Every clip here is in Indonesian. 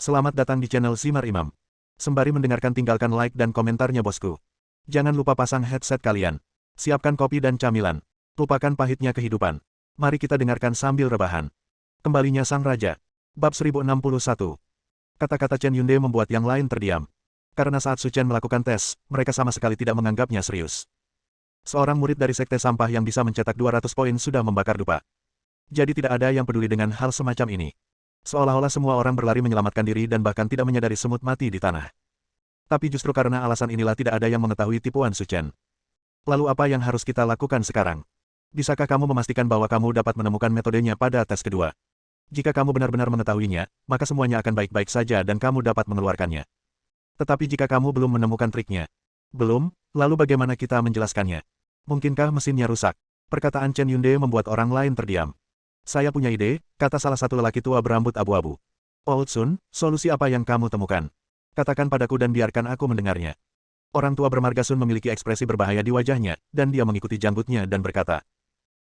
Selamat datang di channel Simar Imam. Sembari mendengarkan tinggalkan like dan komentarnya bosku. Jangan lupa pasang headset kalian. Siapkan kopi dan camilan. Lupakan pahitnya kehidupan. Mari kita dengarkan sambil rebahan. Kembalinya Sang Raja. Bab 1061. Kata-kata Chen Yunde membuat yang lain terdiam. Karena saat Su Chen melakukan tes, mereka sama sekali tidak menganggapnya serius. Seorang murid dari sekte sampah yang bisa mencetak 200 poin sudah membakar dupa. Jadi tidak ada yang peduli dengan hal semacam ini. Seolah-olah semua orang berlari menyelamatkan diri dan bahkan tidak menyadari semut mati di tanah. Tapi justru karena alasan inilah tidak ada yang mengetahui tipuan Su Chen. Lalu apa yang harus kita lakukan sekarang? Bisakah kamu memastikan bahwa kamu dapat menemukan metodenya pada tes kedua? Jika kamu benar-benar mengetahuinya, maka semuanya akan baik-baik saja dan kamu dapat mengeluarkannya. Tetapi jika kamu belum menemukan triknya, belum, lalu bagaimana kita menjelaskannya? Mungkinkah mesinnya rusak? Perkataan Chen Yunde membuat orang lain terdiam. Saya punya ide, kata salah satu lelaki tua berambut abu-abu. Old Sun, solusi apa yang kamu temukan? Katakan padaku dan biarkan aku mendengarnya. Orang tua bermarga Sun memiliki ekspresi berbahaya di wajahnya, dan dia mengikuti janggutnya dan berkata,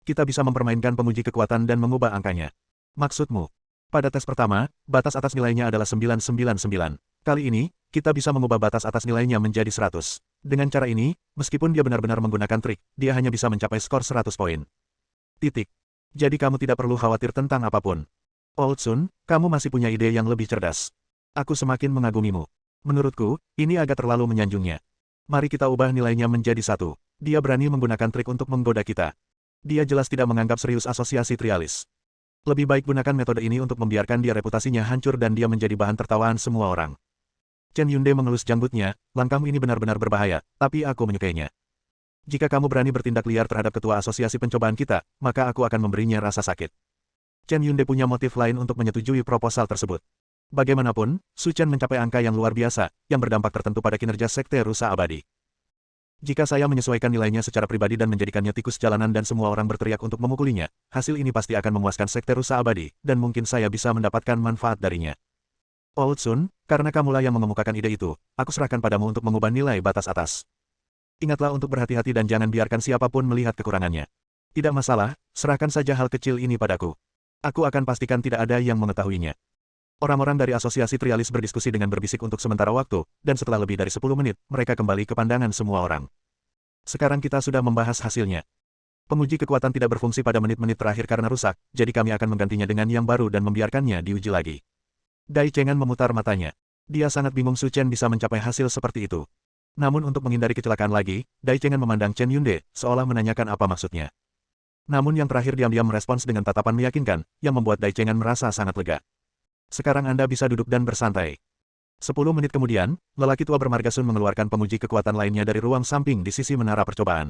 kita bisa mempermainkan penguji kekuatan dan mengubah angkanya. Maksudmu? Pada tes pertama, batas atas nilainya adalah 999. Kali ini, kita bisa mengubah batas atas nilainya menjadi 100. Dengan cara ini, meskipun dia benar-benar menggunakan trik, dia hanya bisa mencapai skor 100 poin. Titik. Jadi kamu tidak perlu khawatir tentang apapun. Old Sun, kamu masih punya ide yang lebih cerdas. Aku semakin mengagumimu. Menurutku, ini agak terlalu menyanjungnya. Mari kita ubah nilainya menjadi 1. Dia berani menggunakan trik untuk menggoda kita. Dia jelas tidak menganggap serius asosiasi trialis. Lebih baik gunakan metode ini untuk membiarkan dia reputasinya hancur dan dia menjadi bahan tertawaan semua orang. Chen Yunde mengelus janggutnya, langkahmu ini benar-benar berbahaya, tapi aku menyukainya. Jika kamu berani bertindak liar terhadap ketua asosiasi pencobaan kita, maka aku akan memberinya rasa sakit. Chen Yunde punya motif lain untuk menyetujui proposal tersebut. Bagaimanapun, Su Chen mencapai angka yang luar biasa, yang berdampak tertentu pada kinerja sekte rusa abadi. Jika saya menyesuaikan nilainya secara pribadi dan menjadikannya tikus jalanan dan semua orang berteriak untuk memukulinya, hasil ini pasti akan memuaskan sekte rusa abadi, dan mungkin saya bisa mendapatkan manfaat darinya. Old Sun, karena kamulah yang mengemukakan ide itu, aku serahkan padamu untuk mengubah nilai batas atas. Ingatlah untuk berhati-hati dan jangan biarkan siapapun melihat kekurangannya. Tidak masalah, serahkan saja hal kecil ini padaku. Aku akan pastikan tidak ada yang mengetahuinya. Orang-orang dari asosiasi trialis berdiskusi dengan berbisik untuk sementara waktu, dan setelah lebih dari 10 menit, mereka kembali ke pandangan semua orang. Sekarang kita sudah membahas hasilnya. Penguji kekuatan tidak berfungsi pada menit-menit terakhir karena rusak, jadi kami akan menggantinya dengan yang baru dan membiarkannya diuji lagi. Dai Chengan memutar matanya. Dia sangat bingung Su Chen bisa mencapai hasil seperti itu. Namun untuk menghindari kecelakaan lagi, Dai Chengan memandang Chen Yunde, seolah menanyakan apa maksudnya. Namun yang terakhir diam-diam merespons dengan tatapan meyakinkan, yang membuat Dai Chengan merasa sangat lega. Sekarang Anda bisa duduk dan bersantai. 10 menit kemudian, lelaki tua bermarga Sun mengeluarkan penguji kekuatan lainnya dari ruang samping di sisi menara percobaan.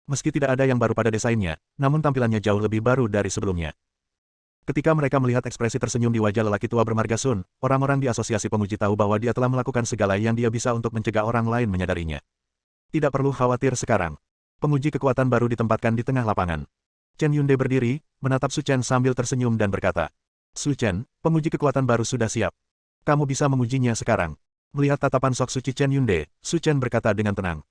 Meski tidak ada yang baru pada desainnya, namun tampilannya jauh lebih baru dari sebelumnya. Ketika mereka melihat ekspresi tersenyum di wajah lelaki tua bermarga Sun, orang-orang di asosiasi penguji tahu bahwa dia telah melakukan segala yang dia bisa untuk mencegah orang lain menyadarinya. Tidak perlu khawatir sekarang. Penguji kekuatan baru ditempatkan di tengah lapangan. Chen Yunde berdiri, menatap Su Chen sambil tersenyum dan berkata, Su Chen, penguji kekuatan baru sudah siap. Kamu bisa mengujinya sekarang. Melihat tatapan sok suci Chen Yunde, Su Chen berkata dengan tenang.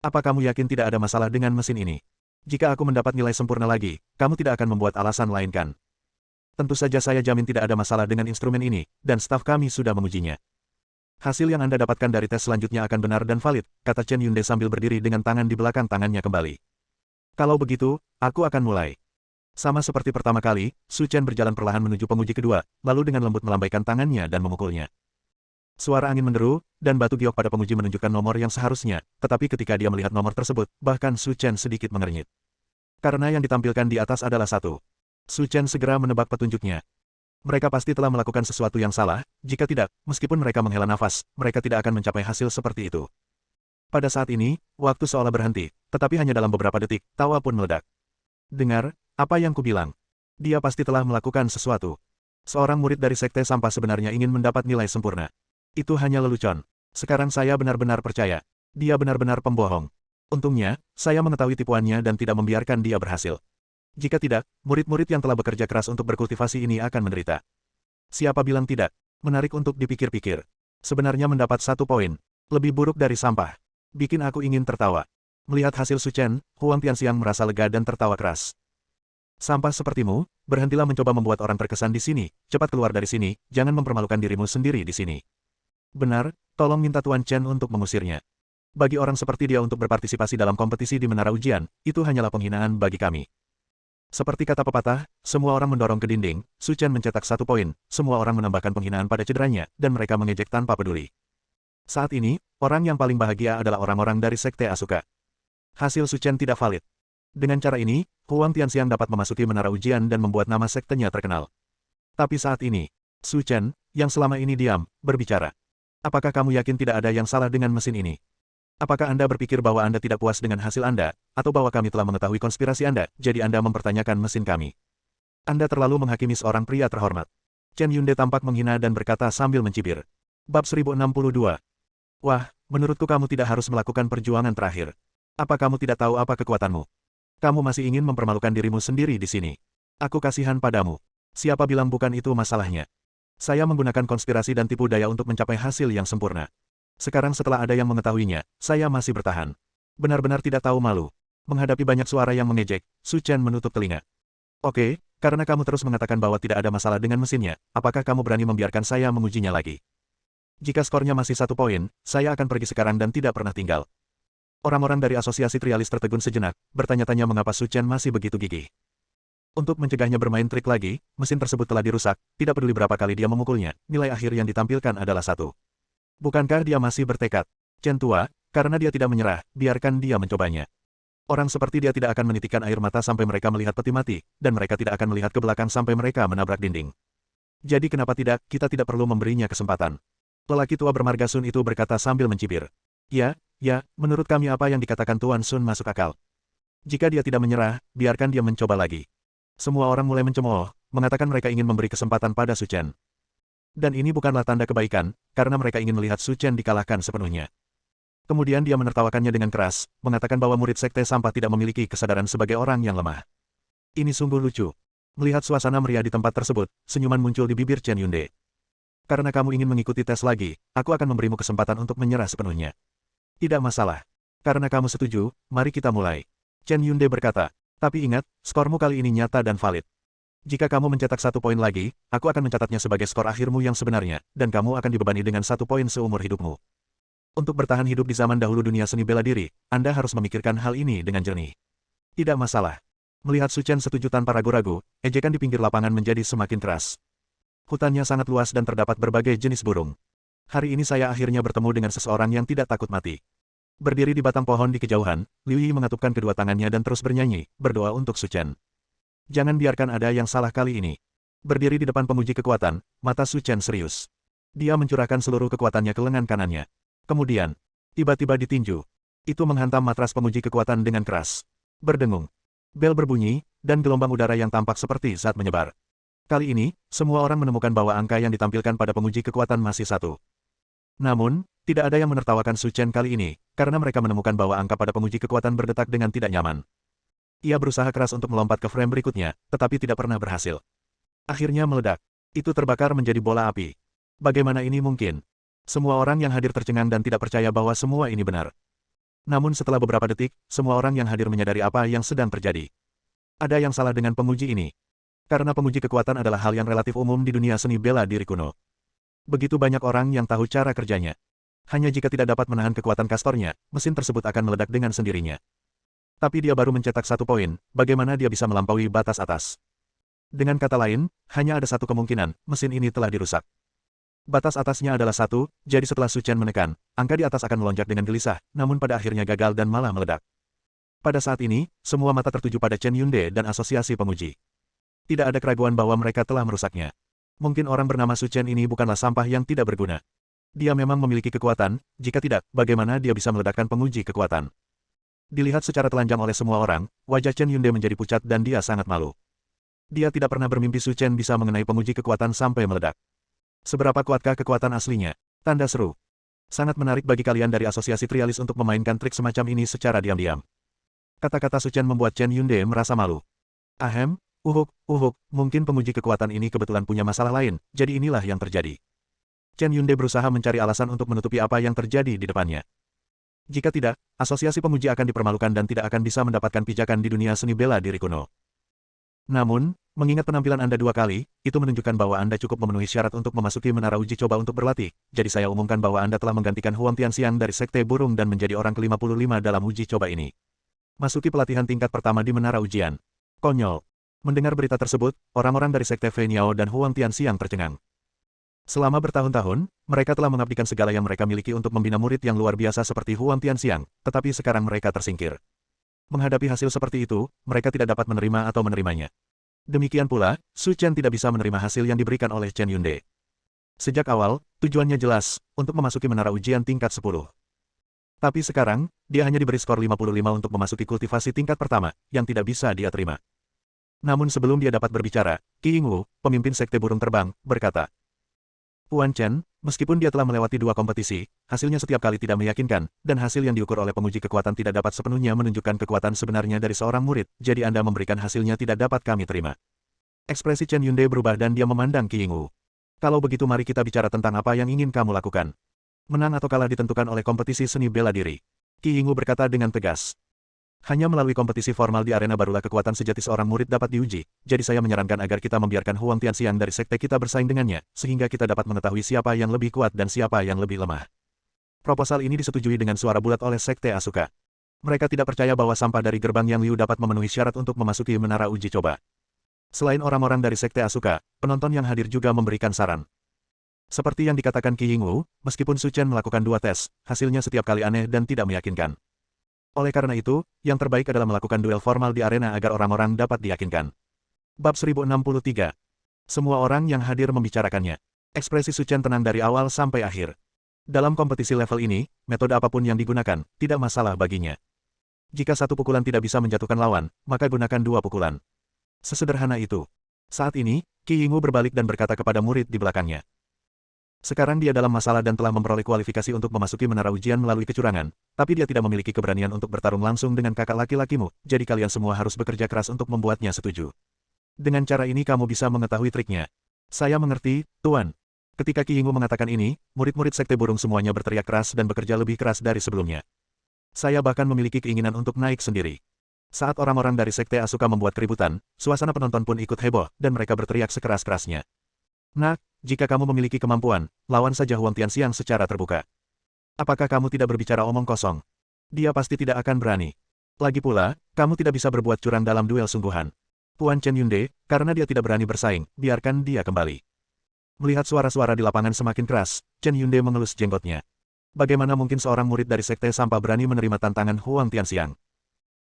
Apa kamu yakin tidak ada masalah dengan mesin ini? Jika aku mendapat nilai sempurna lagi, kamu tidak akan membuat alasan lain kan? Tentu saja saya jamin tidak ada masalah dengan instrumen ini, dan staf kami sudah mengujinya. Hasil yang Anda dapatkan dari tes selanjutnya akan benar dan valid, kata Chen Yunde sambil berdiri dengan tangan di belakang tangannya kembali. Kalau begitu, aku akan mulai. Sama seperti pertama kali, Su Chen berjalan perlahan menuju penguji kedua, lalu dengan lembut melambaikan tangannya dan memukulnya. Suara angin menderu, dan batu giok pada penguji menunjukkan nomor yang seharusnya, tetapi ketika dia melihat nomor tersebut, bahkan Su Chen sedikit mengernyit. Karena yang ditampilkan di atas adalah 1. Su Chen segera menebak petunjuknya. Mereka pasti telah melakukan sesuatu yang salah, jika tidak, meskipun mereka menghela nafas, mereka tidak akan mencapai hasil seperti itu. Pada saat ini, waktu seolah berhenti, tetapi hanya dalam beberapa detik, tawa pun meledak. Dengar, apa yang kubilang? Dia pasti telah melakukan sesuatu. Seorang murid dari sekte sampah sebenarnya ingin mendapat nilai sempurna. Itu hanya lelucon. Sekarang saya benar-benar percaya. Dia benar-benar pembohong. Untungnya, saya mengetahui tipuannya dan tidak membiarkan dia berhasil. Jika tidak, murid-murid yang telah bekerja keras untuk berkultivasi ini akan menderita. Siapa bilang tidak? Menarik untuk dipikir-pikir. Sebenarnya mendapat 1 poin. Lebih buruk dari sampah. Bikin aku ingin tertawa. Melihat hasil Su Chen, Huang Tianxiang merasa lega dan tertawa keras. Sampah sepertimu, berhentilah mencoba membuat orang terkesan di sini, cepat keluar dari sini, jangan mempermalukan dirimu sendiri di sini. Benar, tolong minta Tuan Chen untuk mengusirnya. Bagi orang seperti dia untuk berpartisipasi dalam kompetisi di menara ujian, itu hanyalah penghinaan bagi kami. Seperti kata pepatah, semua orang mendorong ke dinding, Su Chen mencetak 1 poin, semua orang menambahkan penghinaan pada cederanya, dan mereka mengejek tanpa peduli. Saat ini, orang yang paling bahagia adalah orang-orang dari Sekte Asuka. Hasil Su Chen tidak valid. Dengan cara ini, Huang Tianxiang dapat memasuki menara ujian dan membuat nama sektenya terkenal. Tapi saat ini, Su Chen, yang selama ini diam, berbicara. Apakah kamu yakin tidak ada yang salah dengan mesin ini? Apakah Anda berpikir bahwa Anda tidak puas dengan hasil Anda, atau bahwa kami telah mengetahui konspirasi Anda, jadi Anda mempertanyakan mesin kami? Anda terlalu menghakimi seorang pria terhormat. Chen Yunde tampak menghina dan berkata sambil mencibir. Bab 1062. Wah, menurutku kamu tidak harus melakukan perjuangan terakhir. Apa kamu tidak tahu apa kekuatanmu? Kamu masih ingin mempermalukan dirimu sendiri di sini. Aku kasihan padamu. Siapa bilang bukan itu masalahnya? Saya menggunakan konspirasi dan tipu daya untuk mencapai hasil yang sempurna. Sekarang setelah ada yang mengetahuinya, saya masih bertahan. Benar-benar tidak tahu malu. Menghadapi banyak suara yang mengejek, Su Chen menutup telinga. Oke, karena kamu terus mengatakan bahwa tidak ada masalah dengan mesinnya, apakah kamu berani membiarkan saya mengujinya lagi? Jika skornya masih 1 poin, saya akan pergi sekarang dan tidak pernah tinggal. Orang-orang dari asosiasi trialis tertegun sejenak, bertanya-tanya mengapa Su Chen masih begitu gigih. Untuk mencegahnya bermain trik lagi, mesin tersebut telah dirusak, tidak peduli berapa kali dia memukulnya, nilai akhir yang ditampilkan adalah 1. Bukankah dia masih bertekad? Chen tua, karena dia tidak menyerah, biarkan dia mencobanya. Orang seperti dia tidak akan menitikkan air mata sampai mereka melihat peti mati, dan mereka tidak akan melihat ke belakang sampai mereka menabrak dinding. Jadi kenapa tidak, kita tidak perlu memberinya kesempatan. Lelaki tua bermarga Sun itu berkata sambil mencibir. Ya, menurut kami apa yang dikatakan Tuan Sun masuk akal. Jika dia tidak menyerah, biarkan dia mencoba lagi. Semua orang mulai mencemooh, mengatakan mereka ingin memberi kesempatan pada Su Chen. Dan ini bukanlah tanda kebaikan, karena mereka ingin melihat Su Chen dikalahkan sepenuhnya. Kemudian dia menertawakannya dengan keras, mengatakan bahwa murid sekte sampah tidak memiliki kesadaran sebagai orang yang lemah. Ini sungguh lucu. Melihat suasana meriah di tempat tersebut, senyuman muncul di bibir Chen Yunde. Karena kamu ingin mengikuti tes lagi, aku akan memberimu kesempatan untuk menyerah sepenuhnya. Tidak masalah. Karena kamu setuju, mari kita mulai. Chen Yunde berkata, tapi ingat, skormu kali ini nyata dan valid. Jika kamu mencetak 1 poin lagi, aku akan mencatatnya sebagai skor akhirmu yang sebenarnya, dan kamu akan dibebani dengan 1 poin seumur hidupmu. Untuk bertahan hidup di zaman dahulu dunia seni bela diri, Anda harus memikirkan hal ini dengan jernih. Tidak masalah. Melihat Su Chen setuju tanpa ragu-ragu, ejekan di pinggir lapangan menjadi semakin keras. Hutannya sangat luas dan terdapat berbagai jenis burung. Hari ini saya akhirnya bertemu dengan seseorang yang tidak takut mati. Berdiri di batang pohon di kejauhan, Liu Yi mengatupkan kedua tangannya dan terus bernyanyi, berdoa untuk Su Chen. Jangan biarkan ada yang salah kali ini. Berdiri di depan penguji kekuatan, mata Su Chen serius. Dia mencurahkan seluruh kekuatannya ke lengan kanannya. Kemudian, tiba-tiba ditinju. Itu menghantam matras penguji kekuatan dengan keras. Berdengung. Bel berbunyi, dan gelombang udara yang tampak seperti zat menyebar. Kali ini, semua orang menemukan bahwa angka yang ditampilkan pada penguji kekuatan masih 1. Namun, tidak ada yang menertawakan Su Chen kali ini, karena mereka menemukan bahwa angka pada penguji kekuatan berdetak dengan tidak nyaman. Ia berusaha keras untuk melompat ke frame berikutnya, tetapi tidak pernah berhasil. Akhirnya meledak. Itu terbakar menjadi bola api. Bagaimana ini mungkin? Semua orang yang hadir tercengang dan tidak percaya bahwa semua ini benar. Namun setelah beberapa detik, semua orang yang hadir menyadari apa yang sedang terjadi. Ada yang salah dengan penguji ini. Karena penguji kekuatan adalah hal yang relatif umum di dunia seni bela diri kuno. Begitu banyak orang yang tahu cara kerjanya. Hanya jika tidak dapat menahan kekuatan kastornya, mesin tersebut akan meledak dengan sendirinya. Tapi dia baru mencetak 1 poin, bagaimana dia bisa melampaui batas atas? Dengan kata lain, hanya ada satu kemungkinan, mesin ini telah dirusak. Batas atasnya adalah 1, jadi setelah Su Chen menekan, angka di atas akan melonjak dengan gelisah, namun pada akhirnya gagal dan malah meledak. Pada saat ini, semua mata tertuju pada Chen Yunde dan asosiasi penguji. Tidak ada keraguan bahwa mereka telah merusaknya. Mungkin orang bernama Su Chen ini bukanlah sampah yang tidak berguna. Dia memang memiliki kekuatan, jika tidak, bagaimana dia bisa meledakkan penguji kekuatan? Dilihat secara telanjang oleh semua orang, wajah Chen Yunde menjadi pucat dan dia sangat malu. Dia tidak pernah bermimpi Su Chen bisa mengenai penguji kekuatan sampai meledak. Seberapa kuatkah kekuatan aslinya? Tanda seru. Sangat menarik bagi kalian dari asosiasi trialis untuk memainkan trik semacam ini secara diam-diam. Kata-kata Su Chen membuat Chen Yunde merasa malu. Ahem, mungkin penguji kekuatan ini kebetulan punya masalah lain, jadi inilah yang terjadi. Chen Yunde berusaha mencari alasan untuk menutupi apa yang terjadi di depannya. Jika tidak, asosiasi penguji akan dipermalukan dan tidak akan bisa mendapatkan pijakan di dunia seni bela diri kuno. Namun, mengingat penampilan Anda 2 kali, itu menunjukkan bahwa Anda cukup memenuhi syarat untuk memasuki menara uji coba untuk berlatih, jadi saya umumkan bahwa Anda telah menggantikan Huang Tianxiang dari Sekte Burung dan menjadi orang ke-55 dalam uji coba ini. Masuki pelatihan tingkat pertama di menara ujian. Konyol. Mendengar berita tersebut, orang-orang dari Sekte Fei Niao dan Huang Tianxiang tercengang. Selama bertahun-tahun, mereka telah mengabdikan segala yang mereka miliki untuk membina murid yang luar biasa seperti Huang Tianxiang, tetapi sekarang mereka tersingkir. Menghadapi hasil seperti itu, mereka tidak dapat menerima atau menerimanya. Demikian pula, Su Chen tidak bisa menerima hasil yang diberikan oleh Chen Yunde. Sejak awal, tujuannya jelas, untuk memasuki menara ujian tingkat 10. Tapi sekarang, dia hanya diberi skor 55 untuk memasuki kultivasi tingkat pertama, yang tidak bisa dia terima. Namun sebelum dia dapat berbicara, Qi Yingwu, pemimpin Sekte Burung Terbang, berkata, Puan Chen, meskipun dia telah melewati 2 kompetisi, hasilnya setiap kali tidak meyakinkan, dan hasil yang diukur oleh penguji kekuatan tidak dapat sepenuhnya menunjukkan kekuatan sebenarnya dari seorang murid, jadi Anda memberikan hasilnya tidak dapat kami terima. Ekspresi Chen Yunde berubah dan dia memandang Qi Yingwu. Kalau begitu mari kita bicara tentang apa yang ingin kamu lakukan. Menang atau kalah ditentukan oleh kompetisi seni bela diri. Qi Yingwu berkata dengan tegas. Hanya melalui kompetisi formal di arena barulah kekuatan sejati seorang murid dapat diuji, jadi saya menyarankan agar kita membiarkan Huang Tianxiang dari sekte kita bersaing dengannya, sehingga kita dapat mengetahui siapa yang lebih kuat dan siapa yang lebih lemah. Proposal ini disetujui dengan suara bulat oleh Sekte Asuka. Mereka tidak percaya bahwa sampah dari gerbang Yang Liu dapat memenuhi syarat untuk memasuki menara uji coba. Selain orang-orang dari Sekte Asuka, penonton yang hadir juga memberikan saran. Seperti yang dikatakan Qi Yingwu, meskipun Su Chen melakukan 2 tes, hasilnya setiap kali aneh dan tidak meyakinkan. Oleh karena itu, yang terbaik adalah melakukan duel formal di arena agar orang-orang dapat diyakinkan. Bab 1063. Semua orang yang hadir membicarakannya. Ekspresi Su Chen tenang dari awal sampai akhir. Dalam kompetisi level ini, metode apapun yang digunakan, tidak masalah baginya. Jika 1 pukulan tidak bisa menjatuhkan lawan, maka gunakan 2 pukulan. Sesederhana itu. Saat ini, Qi Yingwu berbalik dan berkata kepada murid di belakangnya. Sekarang dia dalam masalah dan telah memperoleh kualifikasi untuk memasuki menara ujian melalui kecurangan, tapi dia tidak memiliki keberanian untuk bertarung langsung dengan kakak laki-lakimu, jadi kalian semua harus bekerja keras untuk membuatnya setuju. Dengan cara ini kamu bisa mengetahui triknya. Saya mengerti, Tuan. Ketika Qi Yingwu mengatakan ini, murid-murid Sekte Burung semuanya berteriak keras dan bekerja lebih keras dari sebelumnya. Saya bahkan memiliki keinginan untuk naik sendiri. Saat orang-orang dari Sekte Asuka membuat keributan, suasana penonton pun ikut heboh, dan mereka berteriak sekeras-kerasnya. Nak, jika kamu memiliki kemampuan, lawan saja Huang Tianxiang secara terbuka. Apakah kamu tidak berbicara omong kosong? Dia pasti tidak akan berani. Lagi pula, kamu tidak bisa berbuat curang dalam duel sungguhan. Puan Chen Yunde, karena dia tidak berani bersaing, biarkan dia kembali. Melihat suara-suara di lapangan semakin keras, Chen Yunde mengelus jenggotnya. Bagaimana mungkin seorang murid dari Sekte Sampah berani menerima tantangan Huang Tianxiang?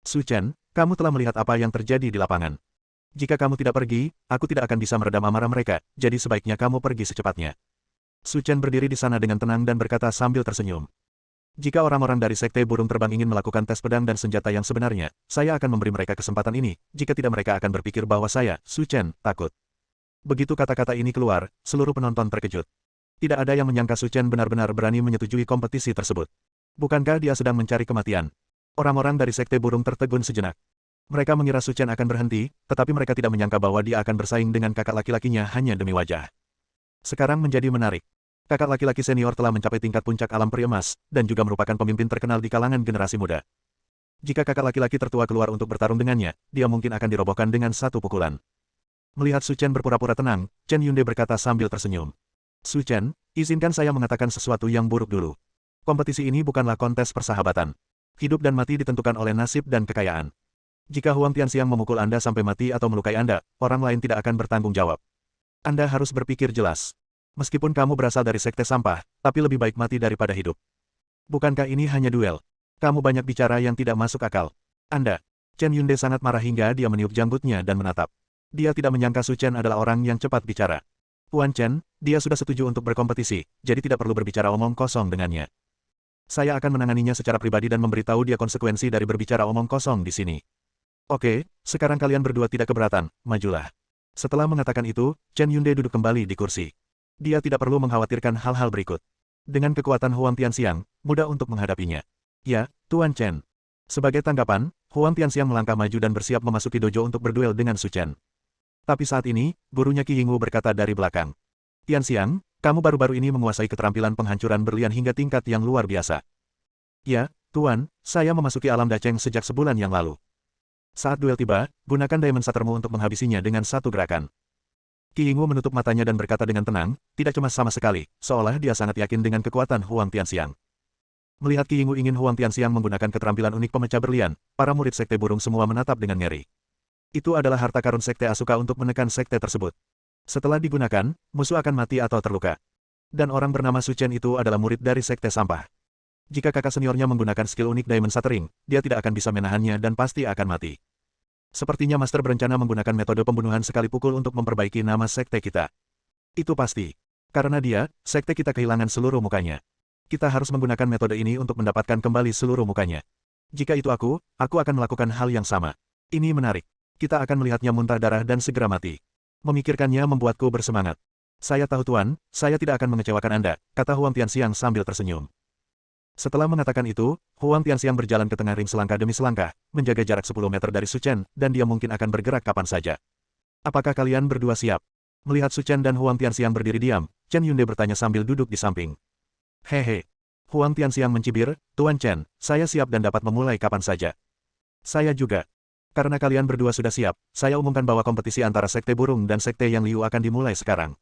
Su Chen, kamu telah melihat apa yang terjadi di lapangan. Jika kamu tidak pergi, aku tidak akan bisa meredam amarah mereka, jadi sebaiknya kamu pergi secepatnya. Su Chen berdiri di sana dengan tenang dan berkata sambil tersenyum. Jika orang-orang dari Sekte Burung Terbang ingin melakukan tes pedang dan senjata yang sebenarnya, saya akan memberi mereka kesempatan ini, jika tidak mereka akan berpikir bahwa saya, Su Chen, takut. Begitu kata-kata ini keluar, seluruh penonton terkejut. Tidak ada yang menyangka Su Chen benar-benar berani menyetujui kompetisi tersebut. Bukankah dia sedang mencari kematian? Orang-orang dari Sekte Burung tertegun sejenak. Mereka mengira Su Chen akan berhenti, tetapi mereka tidak menyangka bahwa dia akan bersaing dengan kakak laki-lakinya hanya demi wajah. Sekarang menjadi menarik. Kakak laki-laki senior telah mencapai tingkat puncak alam peri emas, dan juga merupakan pemimpin terkenal di kalangan generasi muda. Jika kakak laki-laki tertua keluar untuk bertarung dengannya, dia mungkin akan dirobohkan dengan 1 pukulan. Melihat Su Chen berpura-pura tenang, Chen Yunde berkata sambil tersenyum. Su Chen, izinkan saya mengatakan sesuatu yang buruk dulu. Kompetisi ini bukanlah kontes persahabatan. Hidup dan mati ditentukan oleh nasib dan kekayaan. Jika Huang Tianxiang memukul Anda sampai mati atau melukai Anda, orang lain tidak akan bertanggung jawab. Anda harus berpikir jelas. Meskipun kamu berasal dari sekte sampah, tapi lebih baik mati daripada hidup. Bukankah ini hanya duel? Kamu banyak bicara yang tidak masuk akal. Anda. Chen Yunde sangat marah hingga dia meniup janggutnya dan menatap. Dia tidak menyangka Su Chen adalah orang yang cepat bicara. Puan Chen, dia sudah setuju untuk berkompetisi, jadi tidak perlu berbicara omong kosong dengannya. Saya akan menanganinya secara pribadi dan memberitahu dia konsekuensi dari berbicara omong kosong di sini. Oke, sekarang kalian berdua tidak keberatan, majulah. Setelah mengatakan itu, Chen Yunde duduk kembali di kursi. Dia tidak perlu mengkhawatirkan hal-hal berikut. Dengan kekuatan Huang Tianxiang, mudah untuk menghadapinya. Ya, Tuan Chen. Sebagai tanggapan, Huang Tianxiang melangkah maju dan bersiap memasuki dojo untuk berduel dengan Su Chen. Tapi saat ini, gurunya Qi Yingwu berkata dari belakang. Tianxiang, kamu baru-baru ini menguasai keterampilan penghancuran berlian hingga tingkat yang luar biasa. Ya, Tuan, saya memasuki alam daceng sejak sebulan yang lalu. Saat duel tiba, gunakan Diamond Shattermu untuk menghabisinya dengan satu gerakan. Qi Yingwu menutup matanya dan berkata dengan tenang, tidak cemas sama sekali, seolah dia sangat yakin dengan kekuatan Huang Tianxiang. Melihat Qi Yingwu ingin Huang Tianxiang menggunakan keterampilan unik pemecah berlian, para murid sekte burung semua menatap dengan ngeri. Itu adalah harta karun sekte Asuka untuk menekan sekte tersebut. Setelah digunakan, musuh akan mati atau terluka. Dan orang bernama Su Chen itu adalah murid dari sekte sampah. Jika kakak seniornya menggunakan skill unik Diamond Shattering, dia tidak akan bisa menahannya dan pasti akan mati. Sepertinya Master berencana menggunakan metode pembunuhan sekali pukul untuk memperbaiki nama sekte kita. Itu pasti. Karena dia, sekte kita kehilangan seluruh mukanya. Kita harus menggunakan metode ini untuk mendapatkan kembali seluruh mukanya. Jika itu aku akan melakukan hal yang sama. Ini menarik. Kita akan melihatnya muntah darah dan segera mati. Memikirkannya membuatku bersemangat. Saya tahu Tuan, saya tidak akan mengecewakan Anda, kata Huang Tianxiang sambil tersenyum. Setelah mengatakan itu, Huang Tianxiang berjalan ke tengah ring selangkah demi selangkah, menjaga jarak 10 meter dari Su Chen, dan dia mungkin akan bergerak kapan saja. Apakah kalian berdua siap? Melihat Su Chen dan Huang Tianxiang berdiri diam, Chen Yunde bertanya sambil duduk di samping. Hehe. Huang Tianxiang mencibir, Tuan Chen, saya siap dan dapat memulai kapan saja. Saya juga. Karena kalian berdua sudah siap, saya umumkan bahwa kompetisi antara Sekte Burung dan Sekte Yang Liu akan dimulai sekarang.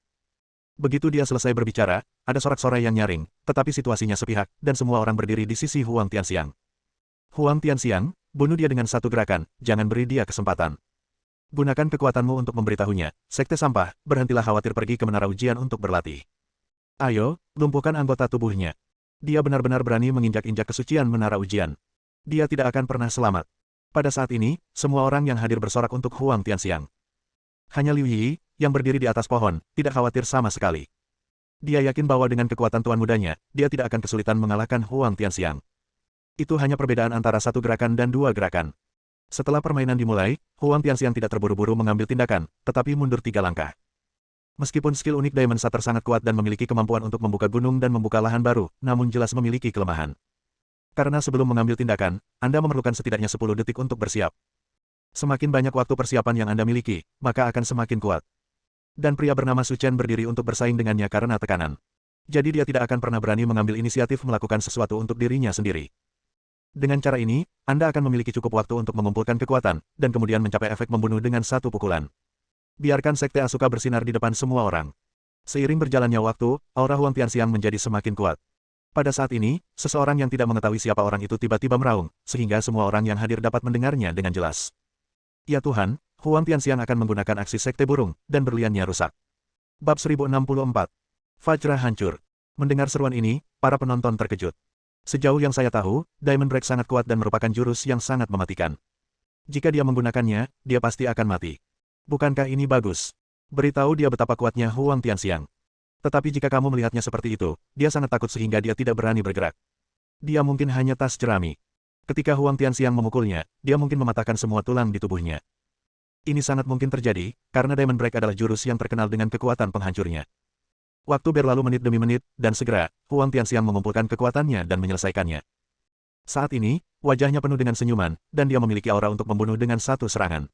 Begitu dia selesai berbicara, ada sorak-sorai yang nyaring, tetapi situasinya sepihak, dan semua orang berdiri di sisi Huang Tianxiang. Huang Tianxiang, bunuh dia dengan satu gerakan, jangan beri dia kesempatan. Gunakan kekuatanmu untuk memberitahunya, Sekte Sampah, berhentilah khawatir pergi ke menara ujian untuk berlatih. Ayo, lumpuhkan anggota tubuhnya. Dia benar-benar berani menginjak-injak kesucian menara ujian. Dia tidak akan pernah selamat. Pada saat ini, semua orang yang hadir bersorak untuk Huang Tianxiang. Hanya Liu Yi, yang berdiri di atas pohon, tidak khawatir sama sekali. Dia yakin bahwa dengan kekuatan tuan mudanya, dia tidak akan kesulitan mengalahkan Huang Tianxiang. Itu hanya perbedaan antara satu gerakan dan dua gerakan. Setelah permainan dimulai, Huang Tianxiang tidak terburu-buru mengambil tindakan, tetapi mundur 3 langkah. Meskipun skill unik Diamond Shatter sangat kuat dan memiliki kemampuan untuk membuka gunung dan membuka lahan baru, namun jelas memiliki kelemahan. Karena sebelum mengambil tindakan, Anda memerlukan setidaknya 10 detik untuk bersiap. Semakin banyak waktu persiapan yang Anda miliki, maka akan semakin kuat. Dan pria bernama Su Chen berdiri untuk bersaing dengannya karena tekanan. Jadi dia tidak akan pernah berani mengambil inisiatif melakukan sesuatu untuk dirinya sendiri. Dengan cara ini, Anda akan memiliki cukup waktu untuk mengumpulkan kekuatan, dan kemudian mencapai efek membunuh dengan satu pukulan. Biarkan Sekte Asuka bersinar di depan semua orang. Seiring berjalannya waktu, aura Huang Tianxiang menjadi semakin kuat. Pada saat ini, seseorang yang tidak mengetahui siapa orang itu tiba-tiba meraung, sehingga semua orang yang hadir dapat mendengarnya dengan jelas. Ya Tuhan, Huang Tianxiang akan menggunakan aksi Sekte Burung, dan berliannya rusak. Bab 1064. Fajra hancur. Mendengar seruan ini, para penonton terkejut. Sejauh yang saya tahu, Diamond Break sangat kuat dan merupakan jurus yang sangat mematikan. Jika dia menggunakannya, dia pasti akan mati. Bukankah ini bagus? Beritahu dia betapa kuatnya Huang Tianxiang. Tetapi jika kamu melihatnya seperti itu, dia sangat takut sehingga dia tidak berani bergerak. Dia mungkin hanya tas jerami. Ketika Huang Tianxiang memukulnya, dia mungkin mematahkan semua tulang di tubuhnya. Ini sangat mungkin terjadi, karena Diamond Break adalah jurus yang terkenal dengan kekuatan penghancurnya. Waktu berlalu menit demi menit, dan segera, Huang Tianxiang mengumpulkan kekuatannya dan menyelesaikannya. Saat ini, wajahnya penuh dengan senyuman, dan dia memiliki aura untuk membunuh dengan satu serangan.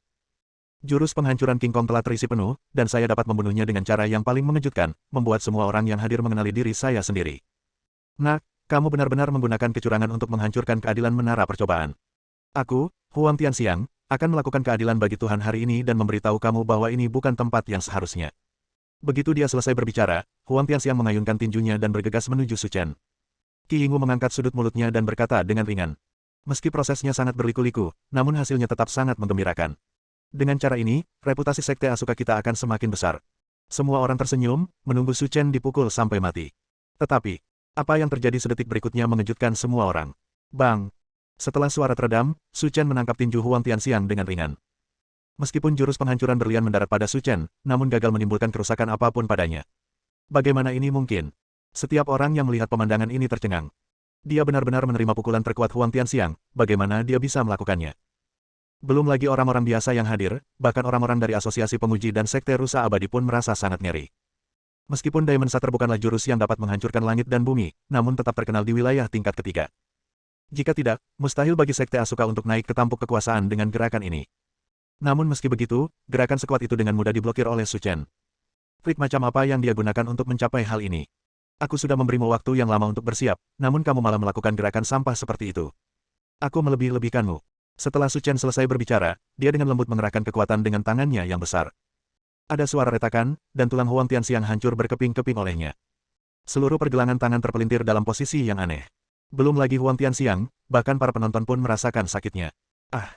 Jurus penghancuran King Kong telah terisi penuh, dan saya dapat membunuhnya dengan cara yang paling mengejutkan, membuat semua orang yang hadir mengenali diri saya sendiri. Nak, kamu benar-benar menggunakan kecurangan untuk menghancurkan keadilan menara percobaan. Aku, Huang Tianxiang, akan melakukan keadilan bagi Tuhan hari ini dan memberitahu kamu bahwa ini bukan tempat yang seharusnya. Begitu dia selesai berbicara, Huang Tianxiang mengayunkan tinjunya dan bergegas menuju Su Chen. Qi Yingwu mengangkat sudut mulutnya dan berkata dengan ringan. Meski prosesnya sangat berliku-liku, namun hasilnya tetap sangat menggembirakan. Dengan cara ini, reputasi Sekte Asuka kita akan semakin besar. Semua orang tersenyum, menunggu Su Chen dipukul sampai mati. Tetapi, apa yang terjadi sedetik berikutnya mengejutkan semua orang. Bang! Setelah suara teredam, Su Chen menangkap tinju Huang Tianxiang dengan ringan. Meskipun jurus penghancuran berlian mendarat pada Su Chen, namun gagal menimbulkan kerusakan apapun padanya. Bagaimana ini mungkin? Setiap orang yang melihat pemandangan ini tercengang. Dia benar-benar menerima pukulan terkuat Huang Tianxiang, bagaimana dia bisa melakukannya? Belum lagi orang-orang biasa yang hadir, bahkan orang-orang dari Asosiasi Penguji dan Sekte Rusa Abadi pun merasa sangat ngeri. Meskipun Diamond Shatter bukanlah jurus yang dapat menghancurkan langit dan bumi, namun tetap terkenal di wilayah tingkat ketiga. Jika tidak, mustahil bagi Sekte Asuka untuk naik ke tampuk kekuasaan dengan gerakan ini. Namun meski begitu, gerakan sekuat itu dengan mudah diblokir oleh Su Chen. Trik macam apa yang dia gunakan untuk mencapai hal ini? Aku sudah memberimu waktu yang lama untuk bersiap, namun kamu malah melakukan gerakan sampah seperti itu. Aku melebih-lebihkanmu. Setelah Su Chen selesai berbicara, dia dengan lembut mengerahkan kekuatan dengan tangannya yang besar. Ada suara retakan, dan tulang Huang Tianxiang hancur berkeping-keping olehnya. Seluruh pergelangan tangan terpelintir dalam posisi yang aneh. Belum lagi Huang Tianxiang, bahkan para penonton pun merasakan sakitnya. Ah!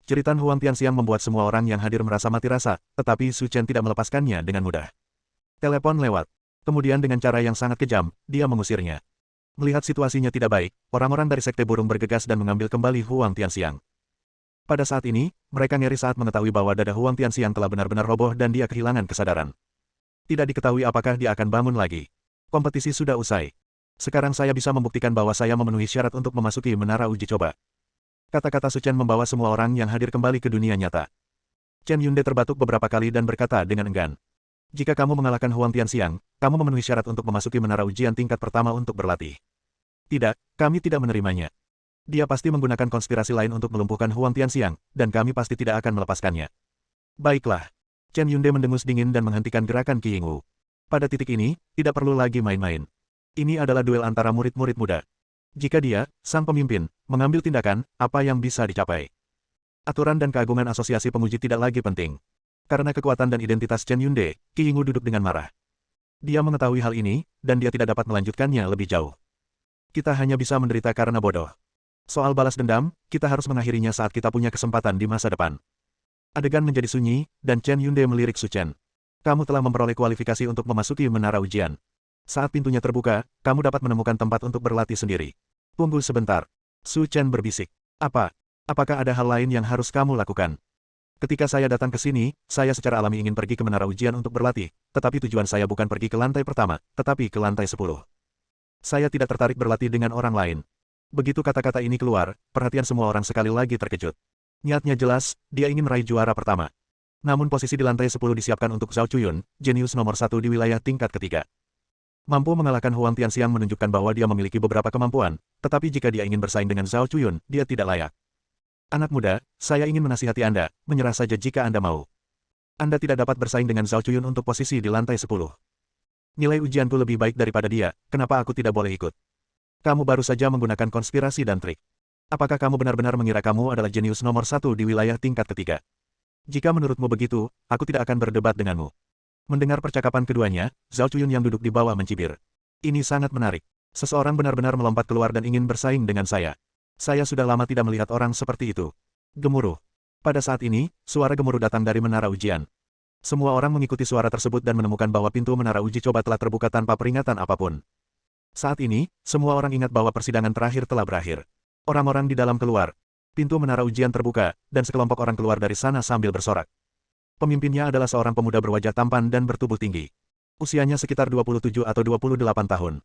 Jeritan Huang Tianxiang membuat semua orang yang hadir merasa mati rasa, tetapi Su Chen tidak melepaskannya dengan mudah. Telepon lewat. Kemudian dengan cara yang sangat kejam, dia mengusirnya. Melihat situasinya tidak baik, orang-orang dari Sekte Burung bergegas dan mengambil kembali Huang Tianxiang. Pada saat ini, mereka ngeri saat mengetahui bahwa dada Huang Tianxiang telah benar-benar roboh dan dia kehilangan kesadaran. Tidak diketahui apakah dia akan bangun lagi. Kompetisi sudah usai. Sekarang saya bisa membuktikan bahwa saya memenuhi syarat untuk memasuki menara uji coba. Kata-kata Su Chen membawa semua orang yang hadir kembali ke dunia nyata. Chen Yunde terbatuk beberapa kali dan berkata dengan enggan. Jika kamu mengalahkan Huang Tianxiang, kamu memenuhi syarat untuk memasuki menara ujian tingkat pertama untuk berlatih. Tidak, kami tidak menerimanya. Dia pasti menggunakan konspirasi lain untuk melumpuhkan Huang Tianxiang, dan kami pasti tidak akan melepaskannya. Baiklah. Chen Yunde mendengus dingin dan menghentikan gerakan Qi Yingwu. Pada titik ini, tidak perlu lagi main-main. Ini adalah duel antara murid-murid muda. Jika dia, sang pemimpin, mengambil tindakan, apa yang bisa dicapai? Aturan dan keagungan asosiasi penguji tidak lagi penting. Karena kekuatan dan identitas Chen Yunde, Qi Yingwu duduk dengan marah. Dia mengetahui hal ini, dan dia tidak dapat melanjutkannya lebih jauh. Kita hanya bisa menderita karena bodoh. Soal balas dendam, kita harus mengakhirinya saat kita punya kesempatan di masa depan. Adegan menjadi sunyi, dan Chen Yunde melirik Su Chen. Kamu telah memperoleh kualifikasi untuk memasuki menara ujian. Saat pintunya terbuka, kamu dapat menemukan tempat untuk berlatih sendiri. Tunggu sebentar. Su Chen berbisik. Apakah ada hal lain yang harus kamu lakukan? Ketika saya datang ke sini, saya secara alami ingin pergi ke menara ujian untuk berlatih, tetapi tujuan saya bukan pergi ke lantai pertama, tetapi ke lantai 10. Saya tidak tertarik berlatih dengan orang lain. Begitu kata-kata ini keluar, perhatian semua orang sekali lagi terkejut. Niatnya jelas, dia ingin meraih juara pertama. Namun posisi di lantai 10 disiapkan untuk Zhao Chuyun, jenius nomor 1 di wilayah tingkat ketiga. Mampu mengalahkan Huang Tianxiang menunjukkan bahwa dia memiliki beberapa kemampuan, tetapi jika dia ingin bersaing dengan Zhao Chuyun, dia tidak layak. Anak muda, saya ingin menasihati Anda, menyerah saja jika Anda mau. Anda tidak dapat bersaing dengan Zhao Chuyun untuk posisi di lantai 10. Nilai ujianku lebih baik daripada dia, kenapa aku tidak boleh ikut? Kamu baru saja menggunakan konspirasi dan trik. Apakah kamu benar-benar mengira kamu adalah jenius nomor 1 di wilayah tingkat ketiga? Jika menurutmu begitu, aku tidak akan berdebat denganmu. Mendengar percakapan keduanya, Zhao Chuyun yang duduk di bawah mencibir. Ini sangat menarik. Seseorang benar-benar melompat keluar dan ingin bersaing dengan saya. Saya sudah lama tidak melihat orang seperti itu. Gemuruh. Pada saat ini, suara gemuruh datang dari menara ujian. Semua orang mengikuti suara tersebut dan menemukan bahwa pintu menara uji coba telah terbuka tanpa peringatan apapun. Saat ini, semua orang ingat bahwa persidangan terakhir telah berakhir. Orang-orang di dalam keluar. Pintu menara ujian terbuka, dan sekelompok orang keluar dari sana sambil bersorak. Pemimpinnya adalah seorang pemuda berwajah tampan dan bertubuh tinggi. Usianya sekitar 27 atau 28 tahun.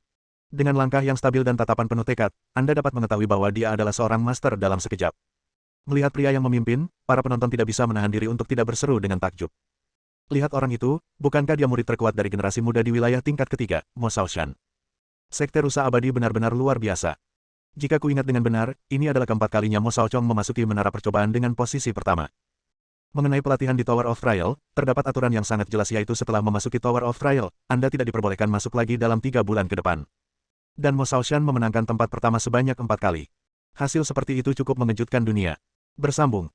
Dengan langkah yang stabil dan tatapan penuh tekad, Anda dapat mengetahui bahwa dia adalah seorang master dalam sekejap. Melihat pria yang memimpin, para penonton tidak bisa menahan diri untuk tidak berseru dengan takjub. Lihat orang itu, bukankah dia murid terkuat dari generasi muda di wilayah tingkat ketiga, Mo Shaoshan? Sekte rusa abadi benar-benar luar biasa. Jika ku ingat dengan benar, ini adalah keempat kalinya Mo Shaochong memasuki menara percobaan dengan posisi pertama. Mengenai pelatihan di Tower of Trial, terdapat aturan yang sangat jelas yaitu setelah memasuki Tower of Trial, Anda tidak diperbolehkan masuk lagi dalam 3 bulan ke depan. Dan Mo Shaoshan memenangkan tempat pertama sebanyak 4 kali. Hasil seperti itu cukup mengejutkan dunia. Bersambung.